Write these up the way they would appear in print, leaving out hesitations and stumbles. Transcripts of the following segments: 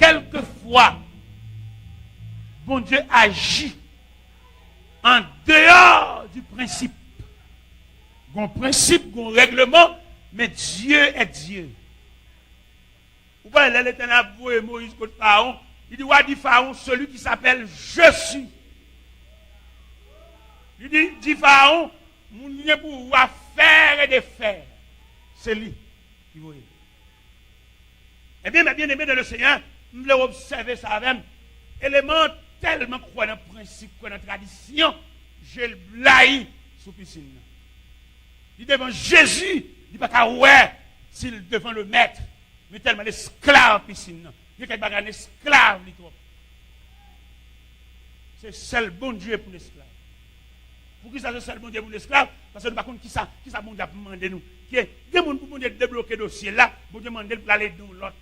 quelquefois, bon Dieu agit en dehors du principe. Un principe, un règlement, mais Dieu est Dieu. Vous voyez, l'Éternel a Moïse contre Pharaon. Il dit, ouais, dit Pharaon, celui qui s'appelle Je suis. Il dit Pharaon, mon Dieu pour faire et défaire. C'est lui qui voyait. Eh bien, mes bien-aimés dans le Seigneur, nous voulons observer ça avec élément tellement croit dans le principe, croit dans la tradition, je le blaye sous piscine. Il devant Jésus, il n'y a pas ouais s'il devant le maître, mais tellement l'esclave piscine. Il y a quelqu'un qui esclave. C'est seul bon Dieu pour l'esclave. Pour qui ça c'est seul bon Dieu pour l'esclave? Parce que nous ne savons pas qui ça bon Dieu pour demander nous. Qui est des gens pour débloquer le dossier là, bon Dieu demander pour aller dans l'autre.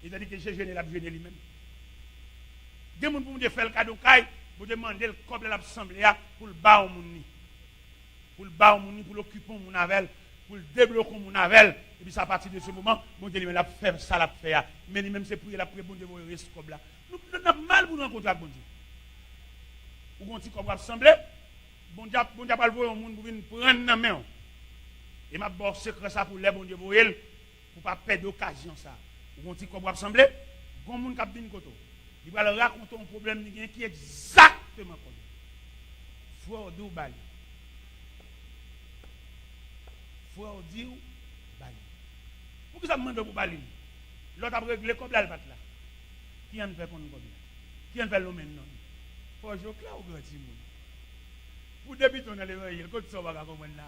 Il a dit que j'ai gêné la gêné lui-même. Des gens pour faire le cadeau caille, bon Dieu demander le corps de l'assemblée pour le bas au monde. Pour le bas au monde, pour l'occuper mon navel, pour le débloquer mon navel. Et puis, à partir de ce moment, bon Dieu, il a fait ça, l'a fait. Mais lui-même, c'est pour il a pris bon Dieu, vous voyez ce comme là. Nous avons mal pour rencontrer bon Dieu. Ou on dit qu'on va assembler, bon Dieu, pas le voir au monde pour venir prendre la main. Et m'a bon secret ça pour les bon Dieu, vous voyez, pour pas perdre d'occasion ça. Ou on dit qu'on va assembler, bon monde qui a bien côté. Il va leur raconter un problème qui est exactement comme ça. Faut dire bali. Faut dire bali. Pour que ça me demande pour bali? L'autre a réglé comme là le bat là. Qui en fait qu'on nous comme là? Qui en fait l'homme non? Faut jouer là au grand timon. Pour débuter dans les rails, quand ça va comprendre là,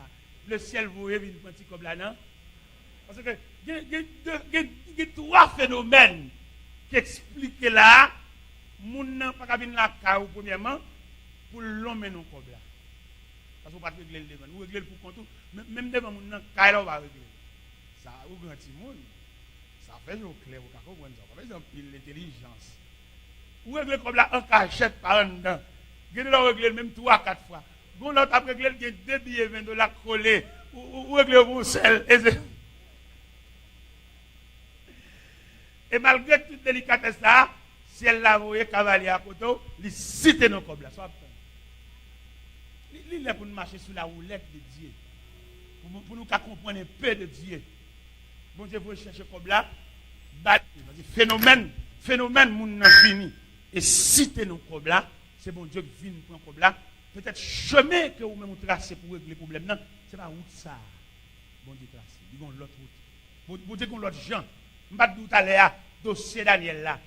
le ciel voyait une petit comme là non? Parce que il y a trois phénomènes qui expliquent là, moun n'a pas venir la caille premièrement pour l'homme non comme là. Parce qu'on pas régler le devant, nous régler pour compte même devant moun n'a caille là on va régler. Ça au grand timon. Ça fait au clair, vous comprenez ça. Par exemple, l'intelligence. Ou régler comme là en cachette par en dedans. Vous avez réglé même 3-4 fois. Vous avez réglé 2 billets $20 collés. Ou régler vous seul. Et malgré toute délicatesse là, si elle l'a envoyé cavalier à côté, il cite nos comme là. Il est pour nous marcher sur la roulette de Dieu. Pour nous comprendre un peu de Dieu. Bon Dieu, vous cherchez comme là, phénomène, moun nan fini. Et citer nos comme là, c'est bon Dieu qui vient pour un comme là. Peut-être chemin que vous même tracez pour régler le problème, non, c'est pas route ça. Bon Dieu tracé, ils vont l'autre route. Bon Dieu qu'on l'autre gens. Je ne vais pas tout à l'heure, dossier Daniel là.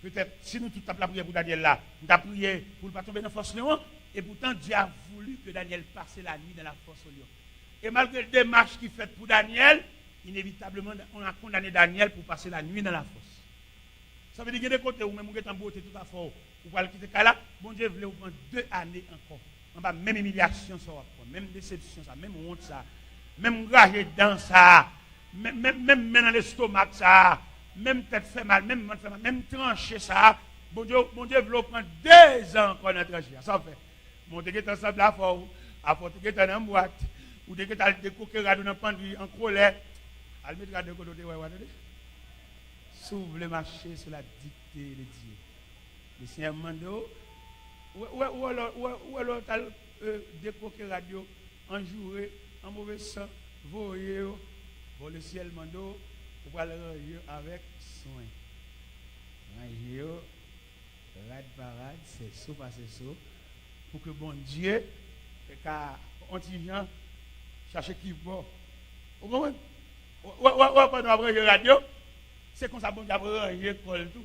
Peut-être, si nous tout la prière pour Daniel là, nous avons prié pour ne pas tomber dans la force lion. Et pourtant, Dieu a voulu que Daniel passe la nuit dans la force lion. Et malgré les démarches qu'il fait pour Daniel, inévitablement, on a condamné Daniel pour passer la nuit dans la fosse. Ça veut dire qu'il y a des côtés où même vous êtes en beauté tout à fait, vous pouvez quitter ce cas-là, bon Dieu voulait vous prendre 2 années encore. On va même humiliation, ça va prendre, même déception, ça, même honte, ça, même rage dans ça, même dans l'estomac, ça, même tête fait mal, même tranché, ça. Bon Dieu voulait vous prendre 2 ans encore dans tranché. Ça fait. Bon Dieu est ensemble à fort, à fort, tu es en boîte, ou tu es des coquins dans pendu en colère. Elle mettra de côté, s'ouvre le marché sur la dictée de Dieu. Le Seigneur Mando, où alors des coquins radio, enjoués, en mauvais sang, voyez, le ciel Mando, pour aller avec soin. Ranger, rade parade, c'est ça, c'est ça, pour que bon Dieu, car on dit, chercher qui va. Vous comprenez? Quand on a pris la radio, c'est comme ça qu'on a pris l'école tout.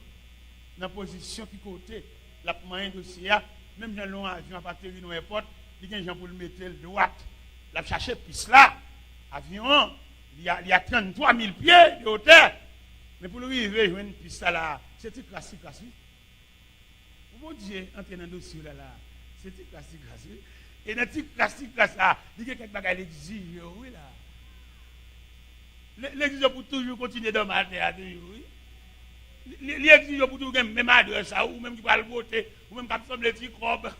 Dans la position qui côté, la moyenne dossier, même dans l'on avion à partir de l'aéroport, il y a des gens pour le mettre le droite. La chercher piste là, avion, il y a 33 000 pieds de hauteur. Mais pour le arriver, il y a une piste là, c'est classique. Vous Dieu, entrer dans le dossier là, c'est classique. Et dans le classique là, il y a quelques bagages l'exige, oui là. L'exige pour toujours continuer dans ma terre, oui. L'exige pour toujours même adresse, ou même qui va le voter, ou même qui semble les petits crobes.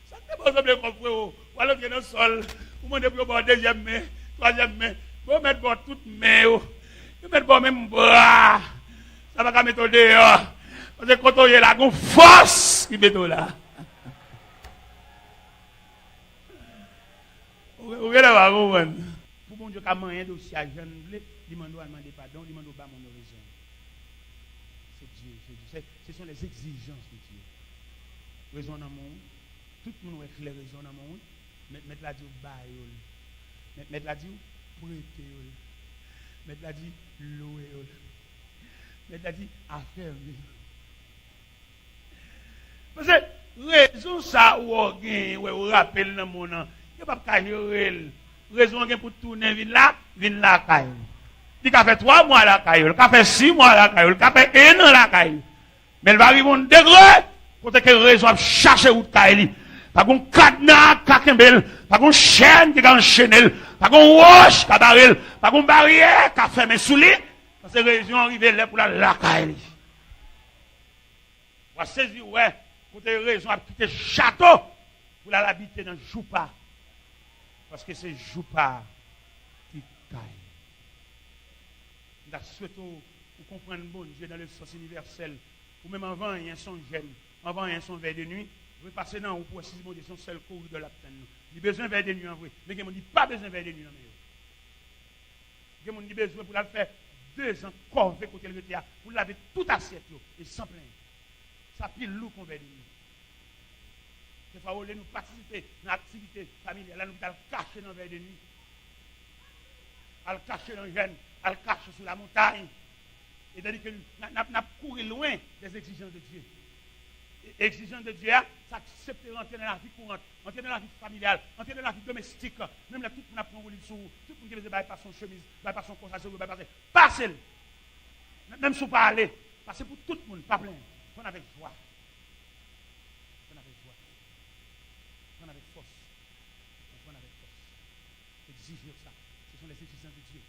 Ça ne peut pas sembler comme frère, ou alors qu'il y a dans le sol, ou même pour le deuxième main, troisième main, vous mettez pour toute main, vous mettez pour même bras. Ça va mettre dehors. Parce que quand on est là, on force qui met là. Vous voyez là, pour bon Dieu, quand un dossier à jeune, il demande à demander pardon, il demande à mon raison. C'est Dieu, c'est Dieu. Ce sont les exigences de Dieu. Raison dans mon tout le monde a les raisons dans mon mettre la dit bail, mettre la dit prêter, mettre la dit louer, mettre la dit affaire. Parce que raison ça ou ou rappel dans mon nom, il pas cailler raison pour tourner vin là caille. Il a fait 3 mois la caille, il a fait 6 mois la caille, il a fait 1 an la caille. Mais il va arriver un degré pour que raison a chercher où caille. Pas qu'on cadenas kakembel, pas qu'on chaîne qui enchaîner, pas qu'on roche qui barrel, pas qu'on barrière qui fermer sous lui parce que raison arriver là pour la caille. On va saisir ouais. Pour des raisons à quitter le château pour l'habiter dans Joupa. Parce que c'est Joupa qui caille. Nous souhaitons comprendre bon Dieu dans le sens universel. Ou même avant, il y a son gêne. Avant, il y a son verre de nuit. Vous passez dans ou pour essayer de son seul cours de la peine. Il a besoin de verre de nuit en vrai. Mais il ne dit pas besoin de verre de nuit en vrai. Il a besoin pour la faire 2 ans corvée côté le théâtre. Pour laver toute assiette et sans plaindre. Ça pile lourd qu'on veut dire. Il faut nous participer dans l'activité familiale. Là, nous allons cacher dans le verre de nuit. À le cacher dans le jeune. À le cacher sur la montagne. Et c'est-à-dire que nous avons couru loin des exigences de Dieu. Exigences de Dieu, ça accepte d'entrer dans la vie courante, entrer dans la vie familiale, entrer dans la vie domestique. Même là, tout le monde prend un livre sur tout le monde qui veut par son chemise, par son consacre, passez. Même si vous parlez, passez pour tout le monde, pas plein. On avec joie. On avec joie. On avec force. On avec force. Exiger ça. Ce sont les exigences de Dieu.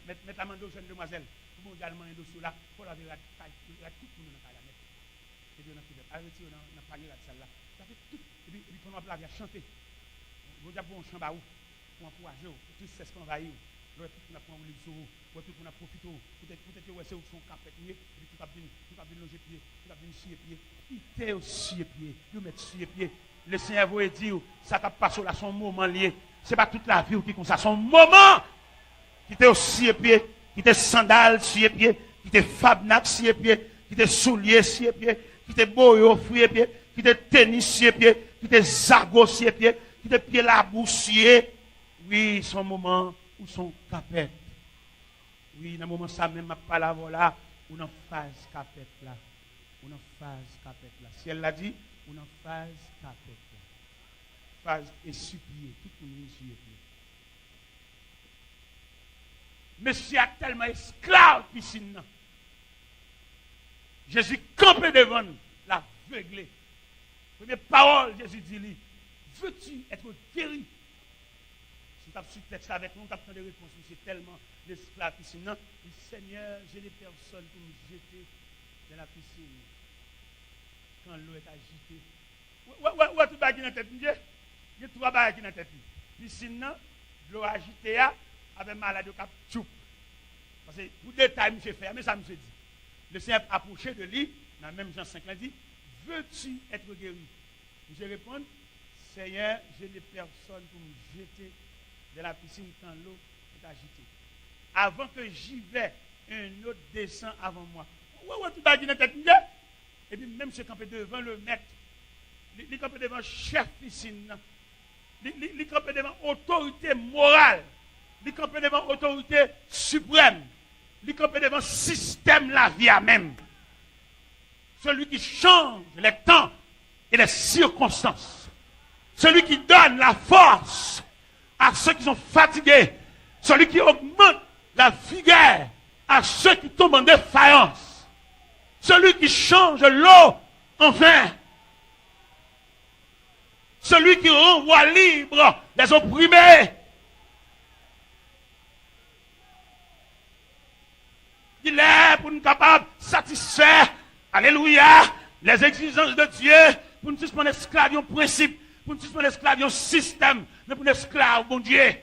Mettre la main aux jeunes demoiselles. Tout le monde a un dossier là. Pour la vérité, tout le monde dans la mettre. Et Dieu n'a plus d'être. Arrêtez dans la panier de celle-là. Ça fait tout. Et puis, pendant la vie, chanter. Vous avez un champ pour encourager. Tout c'est ce qu'on va y. Tout le monde a pris un livre sur vous. Tout le monde a profité. Peut-être que c'est son café. Et puis, tout a bien loger pied. Tout a bien scier pied. Il était aussi pied. Il met scier pied. Le Seigneur vous dit, ça t'a passé là, son moment lié. Ce n'est pas toute la vie qui comme ça. Son moment qui était aussi pied. Qui était sandales scier pied. Qui était fabnac scier pied. Qui était soulier scier pied. Qui était boyo fouiller pied. Qui était tennis scier pied. Qui était zargo scier pied. Qui était pied la boussier. Oui, son moment ou son capette. Oui, dans le moment ça même, pas la voilà, ou dans phase capette là. Ou dans phase capette là. Si elle l'a dit, ou dans phase capette là. Phase essuie-pied, tout le monde essuie-pied. Monsieur a tellement esclave piscine. Jésus campé devant nous, la veuglé. Première parole, Jésus dit lui, veux-tu être guéri? Si tu as su texte avec nous, tu as des réponses, c'est tellement l'esclave piscine. Non, le Seigneur, j'ai des personnes pour me jeter dans la piscine quand l'eau est agitée. Ouais, tout va qui dans la tête, il y a 3 barres qui dans la tête. Piscine, l'eau agitée, avec malade de cap tchoup. Parce que pour détail, monsieur fait, mais ça me dit. Le Seigneur a approché de lui, dans le même Jean 5, il dit, veux-tu être guéri? Je réponds, Seigneur, j'ai des personnes pour me jeter de la piscine quand l'eau est agitée. Avant que j'y vais, un autre descend avant moi. Ouais, tout va dans la tête. Et puis même se camper devant le maître, il camper devant chef piscine, il camper devant autorité morale, il camper devant autorité suprême, il camper devant système la vie à même. Celui qui change les temps et les circonstances. Celui qui donne la force à ceux qui sont fatigués. Celui qui augmente la vigueur à ceux qui tombent en défaillance. Celui qui change l'eau en vin. Celui qui renvoie libre les opprimés. Il est pour nous capables de satisfaire, alléluia, les exigences de Dieu, pour nous suspendre esclaves un principe, pour nous suspendre esclaves un système, mais pour nous esclaves, bon Dieu.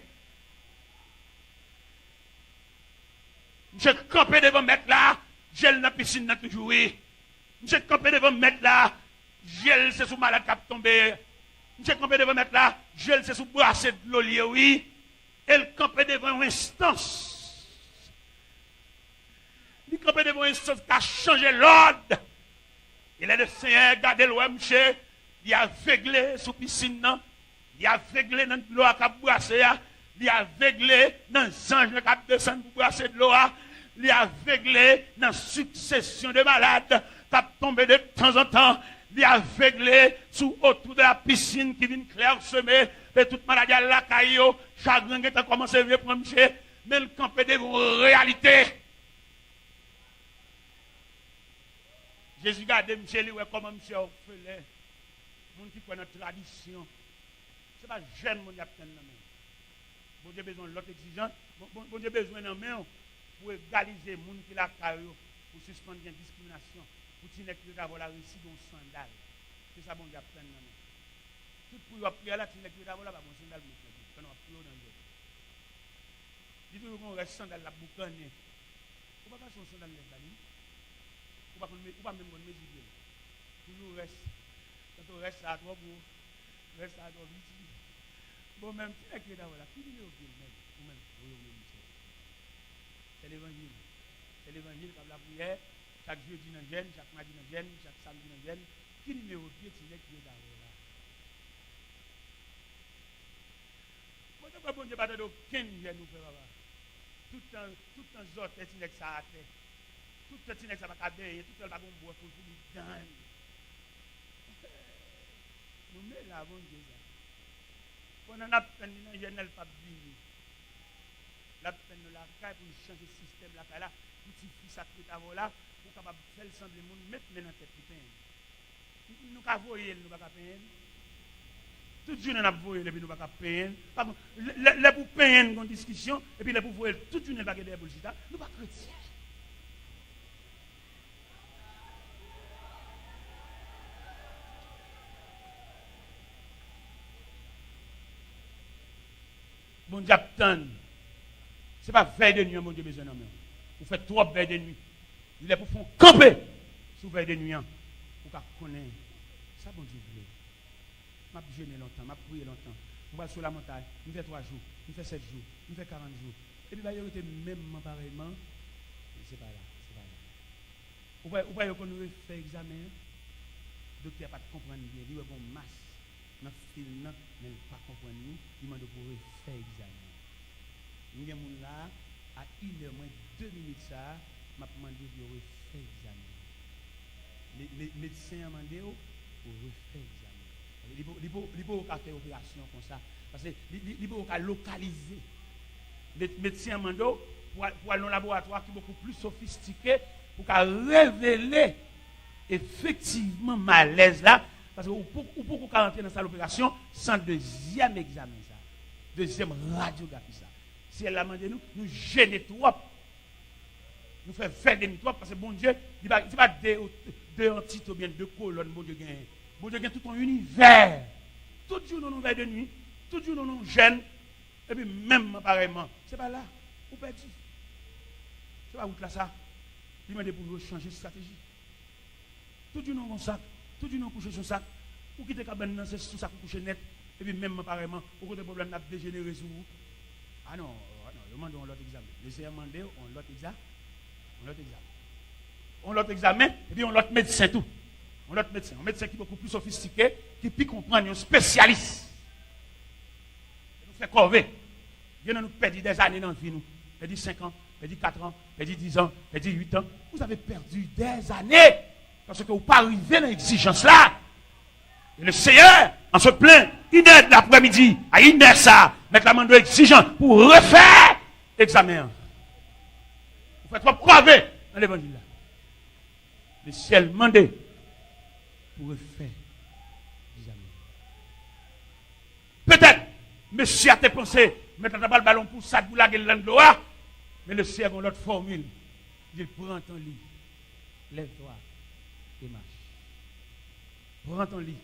Je campé devant mettre là, gel dans la piscine n'a toujours oui. Monsieur campé devant mettre là, gel c'est sous malade qui a tombé. Monsieur campé devant mettre là, gel c'est sous brasser de l'eau oui. Elle campé devant une instance. Il campé devant une instance qui a changé l'ordre. Il est le Seigneur, gardez l'eau, monsieur. Il a aveuglé sous piscine, non? Il a aveuglé dans l'eau qui a brassé. Il a aveuglé dans les anges qui a descendu pour brasser de l'eau. Il a aveuglé dans la succession de malades qui a tombé de temps en temps. Il a aveuglé autour de la piscine qui vient clairsemer. Et toute maladie à la caillou, chagrin qui a commencé à venir pour monsieur. Mais le camp est de réalité. Jésus garde monsieur, lui, comment monsieur a fait. Moun qui connaît notre tradition. Ce n'est pas jeune moun qui a fait. Bon Dieu besoin de l'autre exigence. Bon Dieu besoin d'un main pour égaliser les gens qui la carrière, pour suspendre la discrimination, pour tirer d'avoir la réussite dans sandal. C'est ça bon Dieu a fait. Tout pour y prier là, tirer d'avoir la bon sandal. Quand on a prié dans Dieu. Dis-nous qu'on reste sandal la boucané. Ou pas son sandal les amis. Ou pas même qu'on mesure. Toujours reste. Quand on reste à toi, reste à toi vite. Bon, même si tu es là, qui dit au film, ou même, c'est l'évangile. C'est l'évangile comme la prière, chaque jeudi dans le jeûne, chaque mardi dans le jeûne, chaque samedi dans le jeûne. Qui numéro pied, tu es qui est là. Moi, je ne sais pas bon Dieu, pas d'aucun jeûne nous fait là. Tout le temps, zot, tu es ça à terre. Tout le temps, tu es ça à terre. Tout le temps, tu es boire pour nous dans. Nous mettons là, bon Dieu. On a peine dans le jeûne, pas vivre. La peine de la caille pour changer le système la caille là, pour petit fils sacré d'avant là, pour capable faire le sang de monde mettre dans tête de peine. Nous pas voyer, nous pas peine. Tout journée n'a voyer et puis nous pas peine. Par contre, les pour peine une discussion et puis les pour voyer toute journée pas des bullshit, nous pas chrétiens. Bon Dieu attend. Ce n'est pas veille de nuit, mon Dieu, besoin de nous. Vous faites trop veille de nuit. Il est pour faire camper sous veille de nuit. Pour qu'on connaisse. Ça, bon Dieu, voulait. Je vais jeûner longtemps, je vais prier longtemps. Je vais sur la montagne. Je fais 3 jours, je fais 7 jours, je fais 40 jours. Et puis, il y a même pareillement. Ce n'est pas là. Vous voyez qu'on nous fait examen. Le docteur n'a pas comprendre bien. Il y a une masse dans le film, mais il n'a pas comprendre. Il m'a demandé pour faire examen. Nous sommes là, à 1h moins 2 minutes, ça, m'a demandé de refaire examen. Les médecins ont demandé pour refaire examen. Il faut faire opération comme ça. Parce qu'il faut localiser. Les médecins ont demandé pour aller dans un laboratoire qui est beaucoup plus sophistiqué pour révéler effectivement malaise là. Parce que pour qu'on rentrer dans cette opération sans deuxième examen, ça. Deuxième radiographie, ça. Si elle a demandé nous gêner trop. Nous faisons faire des trop parce que bon Dieu, il ne pas deux entités ou bien deux colonnes, bon Dieu gagne. Bon Dieu gagne tout un univers. Tout jour nous veillons de nuit, tout jour nous gênons, et puis même apparemment, ce n'est pas là, ou perdu. Ce n'est pas où là ça. Il m'a dit pour nous changer de stratégie. Tout jour nous sac, tout jour nous coucher sur sac, ou quitter cabane, c'est sous sac coucher net, et puis même apparemment, au côté problème n'a dégénéré sur vous. Ah non, demandons l'autre examen. Laissez demander, on l'autre examen. On l'autre examen, et puis on l'autre médecin tout. On l'autre médecin. Un médecin qui est beaucoup plus sophistiqué, qui peut comprendre, un spécialiste. Et nous fait corvée. Viens nous perdre des années dans la vie, nous. Perdu 5 ans, perdu 4 ans, perdu 10 ans, perdu 8 ans. Vous avez perdu des années. Parce que vous n'êtes pas arrivé dans l'exigence là. Et le Seigneur, en se plaint, il est l'après-midi, à 1h ça, mettre la main de exigeant pour refaire l'examen. Vous faites trop braver dans l'évangile là. Le ciel mandé pour refaire l'examen. Peut-être, monsieur a te pensé, mettre le ballon pour ça, pour la gueule de mais le ciel a l'autre formule. Il prend ton lit, lève-toi et marche. Prends ton lit.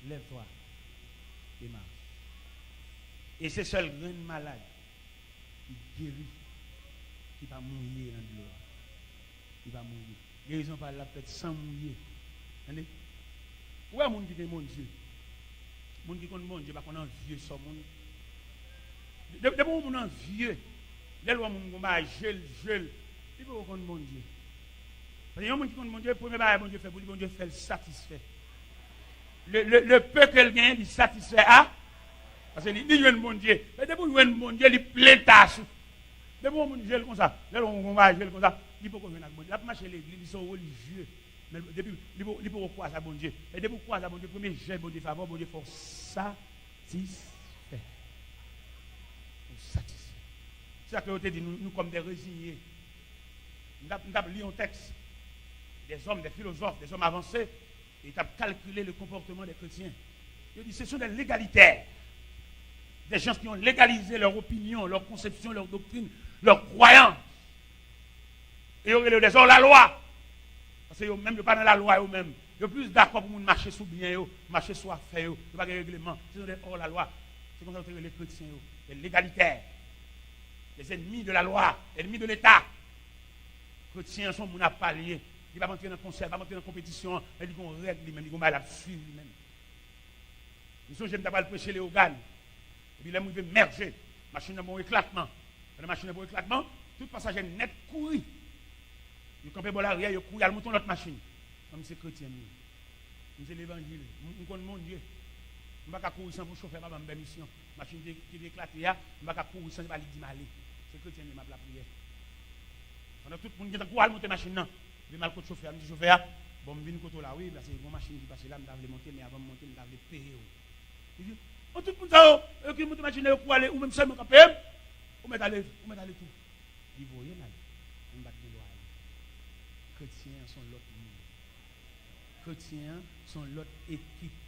Lève-toi et marche. Et c'est seul grand malade qui guérit, qui va mourir dans le gloire. il va mourir. Guérison par la fête sans mouiller. Entendez? Où est mon qui est mon Dieu? Mon qui connaît mon Dieu, pas qu'on a vieux ça mon. De bon mon en vieux. Les lois mon combat gel. Il faut connaître mon Dieu. Parce que mon qui connaît mon Dieu, premier bail mon Dieu fait pour lui, mon Dieu fait le satisfait. Le peu qu'elle gagne, il satisfait à. Parce que il joue mon Dieu. Mais de pour jouer mon Dieu, il plein tâche. De bon mon Dieu comme ça. Les lois mon combat gel comme ça. Il faut qu'on vienne avec bon Dieu. La marche l'église, ils sont religieux. Mais depuis, il faut croire à bon Dieu. Et depuis croire à bon Dieu, premier jet, bon Dieu faveur, bon Dieu faut satisfait. Satisfait. C'est ça que vous dit, nous comme des résignés. Nous avons lu un texte. Des hommes, des philosophes, des hommes avancés. Et ils ont calculé le comportement des chrétiens. Ils disent, ce sont des légalitaires. Des gens qui ont légalisé leur opinion, leur conception, leur doctrine, leur croyance. Et ils ont des hors la loi. Parce que même pas dans la loi eux-mêmes. Ils sont plus d'accord pour marcher sous bien, marcher sous affaire, ils n'ont pas de règlement. C'est hors la loi. C'est comme ça que les chrétiens, les légalitaires, les ennemis de la loi, les ennemis de l'État. Les chrétiens sont mon appalier. Ils ne vont pas entrer dans le concert, ils ne vont pas entrer dans la compétition, ils vont règle lui-même, ils vont la suivre lui-même. Nous sommes j'aime d'abord prêcher les organes. Et puis là, ils vont merger. Machine de bon éclatement. Dans la machine de bon éclatement, tout passager net courir. Ils campent bon l'arrière, ils courent, ils montent l'autre machine. Comme c'est chrétien. C'est l'évangile. Nous connaissons mon Dieu. Je ne vais pas courir sans vous chauffer, pas ma mission. Machine qui est éclatée, je ne vais pas courir sans aller dire malé. C'est chrétien qui m'a la prière. Pendant tout le monde qui est en courant à monter machine, je vais mal contre chauffeur. Je dis chauffeur, bon, je viens côté là, oui, parce que une machine qui passe là, je vais monter, mais avant de monter, je vais payer. Il dit, tout le monde ça, qui monte machine pour aller, ou même ça, je vais payer, ou mettre aller tout. Il dit, voyez, on va dire, chrétiens sont l'autre monde. Chrétiens sont l'autre équipe,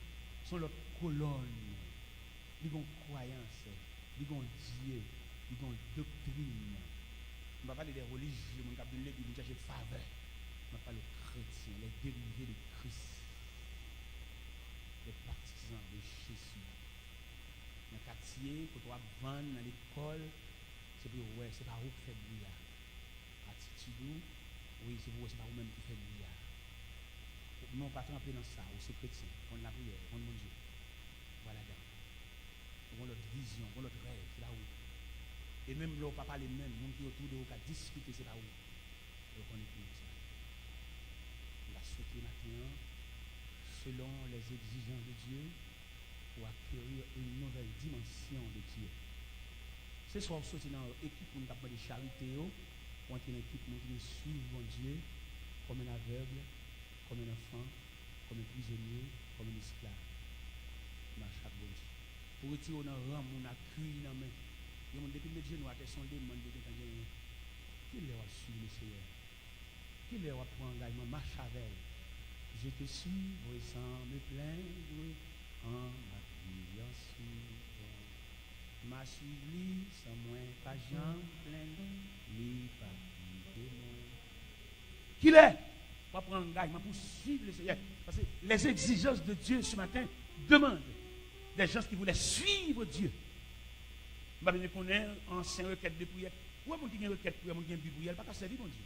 sont l'autre colonne. Ils ont croyance, ils ont Dieu, ils ont doctrine. On ne va pas parler des religieux, on va parler de l'église, chercher faveur. On va parler des chrétiens, les dérivés de Christ, les partisans de Jésus. Dans le quartier, quand on va vendre dans l'école, c'est pour ouais, c'est pas vous qui faites bouillard. Attitude, oui, c'est pour pas vous-même qui faites bouillard. Non, pas tremper dans ça, ou c'est chrétien, on la prière, on mon Dieu. Voilà, on a notre vision, on a notre rêve, c'est là où. Et même là, on ne peut pas parler même, nous qui autour de vous, qui discuter, c'est là où. Donc on est plus ça. On va souhaiter maintenant, selon les exigences de Dieu, pour acquérir une nouvelle dimension de Dieu. Ce soir, on souhaite dans l'équipe pour nous apprendre des charités, pour entrer dans l'équipe pour nous suivre mon Dieu, comme un aveugle, comme un enfant, comme un prisonnier, comme un esclave. Marche à bon Dieu. Pour retirer dans le rang, on a crié dans la main. Et on depuis les genoux à son demande de gagner. Qui leur a suivi le Seigneur? Qui leur a pris engagement? Marche avec. Je te suis, sans me plaindre, en m'appuyant sur ma suivi, sans moins pas j'en plaindre, ni pas de moi. Qui l'est? Pas prendre engagement pour suivre le Seigneur. Parce que les exigences de Dieu ce matin demandent des gens qui voulaient suivre Dieu. Je vais connaître ancien requête de prière. Où est-ce qu'il y a une requête de prière, il y a une prière, pas qu'à servir mon Dieu.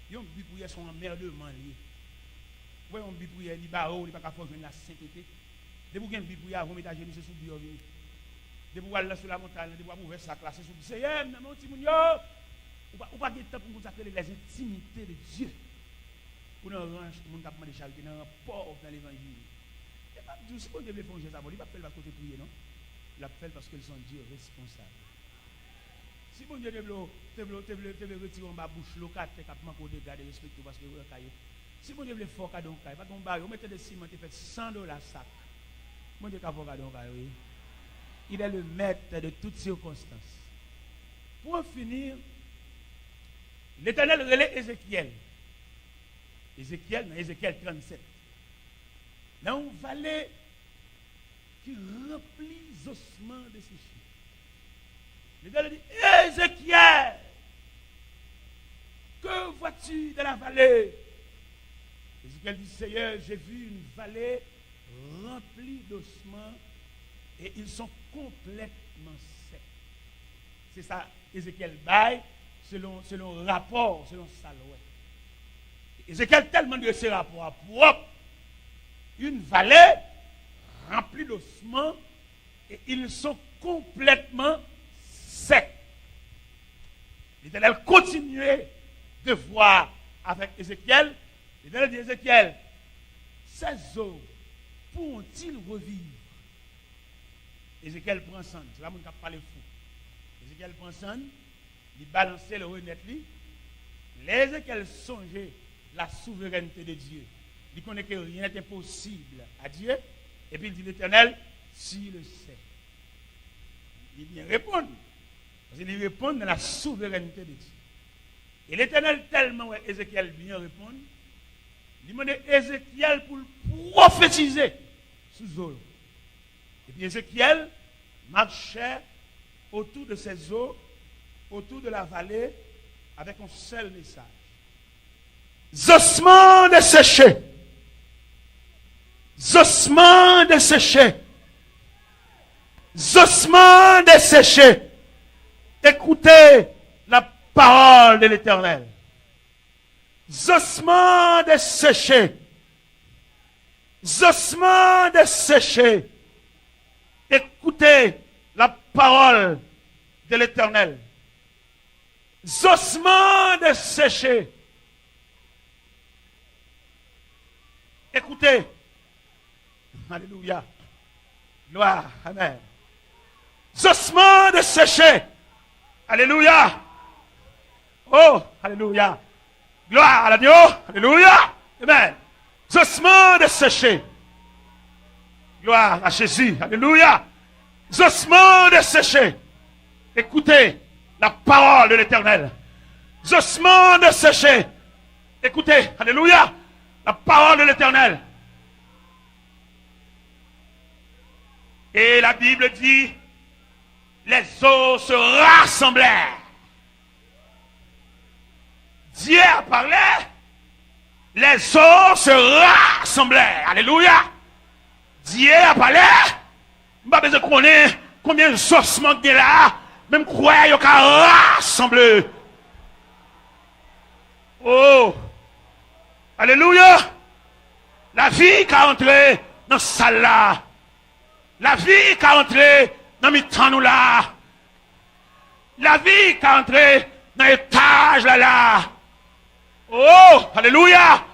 Il y a une prière sont emmerdement liés. Où est-ce une prière, il va pas qu'à faire la sainteté. De vous avez une prière, vous mettez à genoux, c'est sous Dieu. De vous aller sur la montagne, de vous ouvrir sa classe, c'est sous Dieu. Seigneur, mon petit moun, ou pas de temps pour consacrer les intimités de Dieu. Pour nous ranger, tout le monde a demandé de charité, dans un pauvre dans l'évangile. Et pas du tout, si vous devez faire un geste, il ne va pas faire parce que vous priez, non? Il a fait parce qu'ils sont Dieu responsables. Si bon Dieu te retirer en bas bouche locale, tu as manqué de garder respecter parce que vous avez caillé. Si bon Dieu veut faire cadeau caille, pas ton baril, vous mettez des ciment, tu fais $100 sac. Bon Dieu qu'a fait cadeau caille, oui. Il est le maître de toutes circonstances. Pour finir, l'Éternel relève Ézéchiel. Dans Ézéchiel 37. Dans une vallée qui remplit les ossements de ses chiens. L'Éternel dit, Ézéchiel, que vois-tu de la vallée? Ézéchiel dit, Seigneur, j'ai vu une vallée remplie d'ossements et ils sont complètement secs. C'est ça, Ézéchiel baille selon rapport, selon Salouet. Ézéchiel tellement de ses rapports propres, une vallée remplie d'ossements et ils sont complètement secs. L'Éternel continuait de voir avec Ézéchiel. L'Éternel dit Ézéchiel, ces eaux pourront-ils revivre? Ézéchiel prend son, c'est là où on a parlé fou. Ézéchiel prend son, il balançait le honnête lui. Ézéchiel songeait la souveraineté de Dieu. Il connaît que rien n'est impossible à Dieu. Et puis il dit l'Éternel, s'il le sait. Il vient répondre. Parce qu'il répond dans la souveraineté de Dieu. Et l'Éternel, tellement Ézéchiel vient répondre, il demande à Ézéchiel pour prophétiser sous eau. Et puis Ézéchiel marchait autour de ces eaux, autour de la vallée, avec un seul message. Ossements desséchés. Ossements desséchés. Ossements desséchés. Écoutez la parole de l'Éternel. Ossements desséchés. Ossements desséchés. Écoutez la parole de l'Éternel. Ossements desséchés. Écoutez. Alléluia. Gloire. Amen. Ossements desséchés. Alléluia. Oh, alléluia. Gloire à l'agneau. Alléluia. Amen. Ossements desséchés. Gloire à Jésus. Alléluia. Ossements desséchés. Écoutez la parole de l'Éternel. Ossements desséchés. Écoutez. Alléluia. La parole de l'Éternel. Et la Bible dit, les eaux se rassemblèrent. Dieu a parlé, les eaux se rassemblèrent. Alléluia. Dieu a parlé, je ne sais pas besoin de connaître combien de ossements il y a là, même croire qu'il y a rassemblé. Oh, alléluia. La vie qui a entré dans cette salle là. La vie qui a entré dans mes temps nous là. La vie qui a entré dans l'étage là là. Oh, alléluia.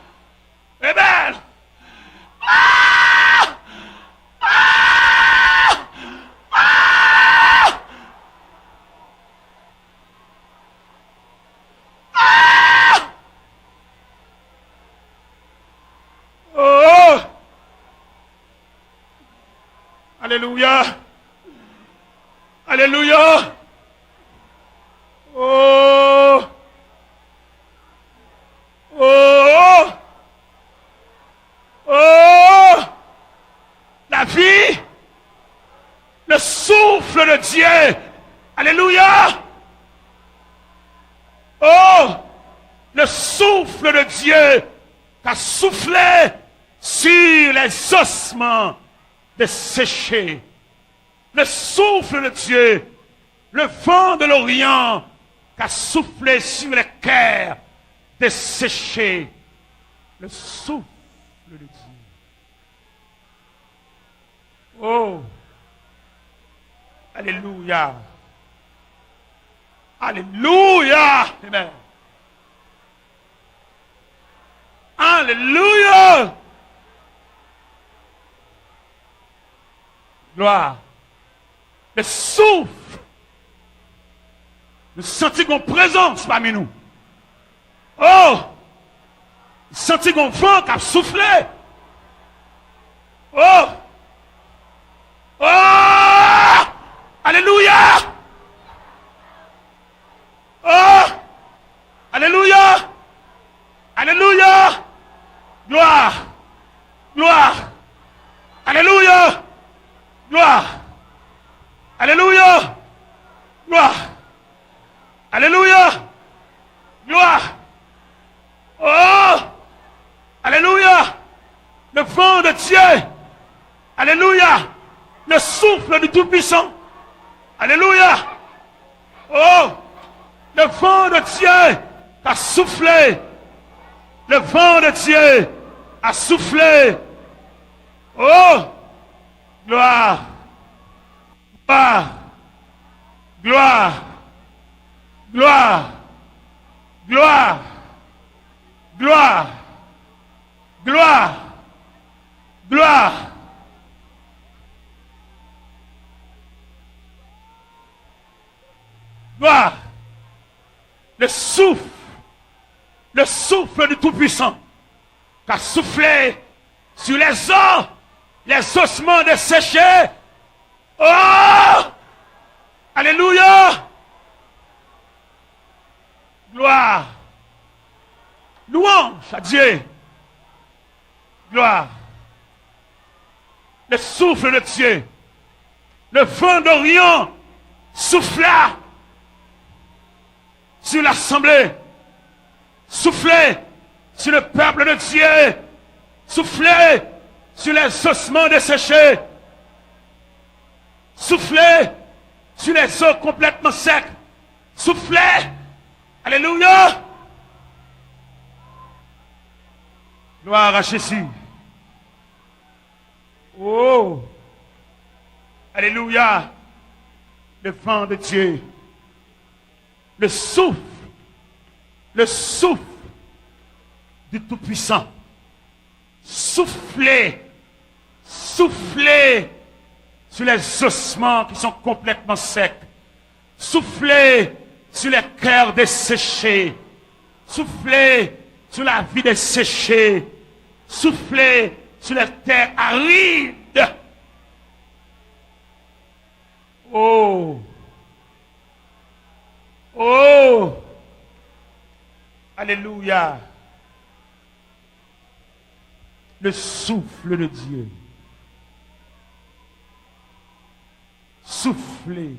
Eh bien. Ah! Ah! Ah! Ah! Oh! Alléluia. Alléluia. Oh. Oh. Oh. La vie. Le souffle de Dieu. Alléluia. Oh. Le souffle de Dieu qui a soufflé sur les ossements desséchés. Le souffle de Dieu, le vent de l'Orient qui a soufflé sur les cœurs desséchés. Le souffle de Dieu. Oh, alléluia. Alléluia. Amen. Alléluia. Gloire. Le souffle. Nous sentons qu'on présence parmi nous. Oh! Nous sentons qu'on vent qui a soufflé. Oh! Oh! Alléluia! Oh! Alléluia! Alléluia! Gloire! Gloire! Alléluia! Gloire! Alléluia! Gloire! Alléluia! Gloire! Oh! Alléluia! Le vent de Dieu! Alléluia! Le souffle du Tout-Puissant! Alléluia! Oh! Le vent de Dieu qui a soufflé Le vent de Dieu a soufflé. Oh, gloire, gloire, gloire, gloire, gloire, gloire, gloire, gloire. Gloire. Le souffle du Tout-Puissant, qui a soufflé sur les os, les ossements desséchés. Oh! Alléluia! Gloire! Louange à Dieu! Gloire! Le souffle de Dieu, le vent d'Orient souffla sur l'assemblée, soufflez sur le peuple de Dieu, soufflez sur les ossements desséchés, soufflez sur les eaux complètement secs, soufflez, alléluia, gloire à Jésus. Oh, alléluia, le vent de Dieu, le souffle du Tout-Puissant. Soufflez, soufflez sur les ossements qui sont complètement secs. Soufflez sur les cœurs desséchés. Soufflez sur la vie desséchée. Soufflez sur les terres arides. Oh! Oh! Alléluia! Le souffle de Dieu. Soufflez.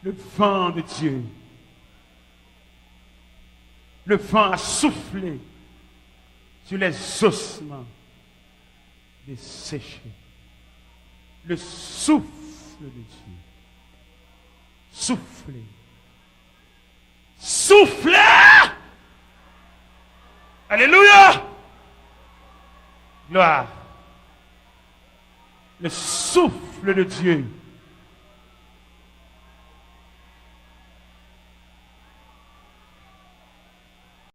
Le vent de Dieu. Le vent a soufflé sur les ossements desséchés. Le souffle de Dieu. Soufflez. Soufflez! Alléluia! Gloire. Le souffle de Dieu